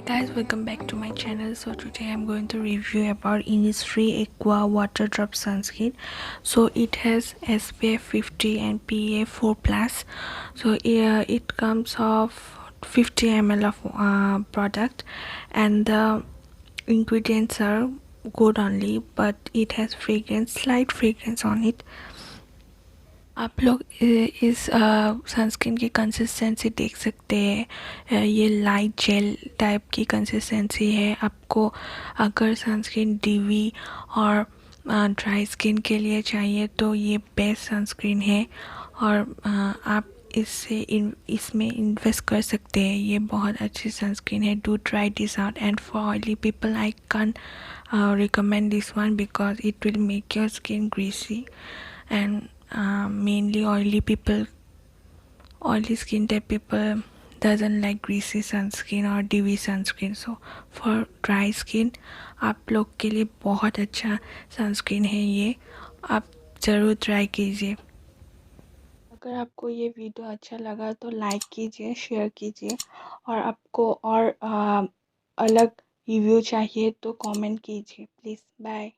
guys, welcome back to my channel. So today I'm going to review about Innisfree Aqua Water Drop Sunscreen. So it has SPF 50 and PA 4 plus. So it comes of 50 ml of product, and the ingredients are good only, but it has fragrance, slight fragrance on it. आप लोग इस sunscreen की consistency देख सकते हैं। ये light jail type की consistency है। आपको अगर सनस्क्रीन डीवी और ड्राई स्किन के लिए चाहिए तो ये बेस्ट सनस्क्रीन है, और आप इसमें इन्वेस्ट कर सकते हैं। ये बहुत अच्छी सनस्क्रीन है। Do try this out, and for oily people I can recommend this one because it will make your skin greasy, and mainly oily skin type people doesn't like greasy sunscreen or dewy sunscreen. So for dry skin आप लोग के लिए बहुत अच्छा sunscreen है ये। आप ज़रूर ट्राई कीजिए। अगर आपको ये वीडियो अच्छा लगा तो लाइक कीजिए, शेयर कीजिए, और आपको और अलग रिव्यू चाहिए तो कमेंट कीजिए प्लीज़। बाय।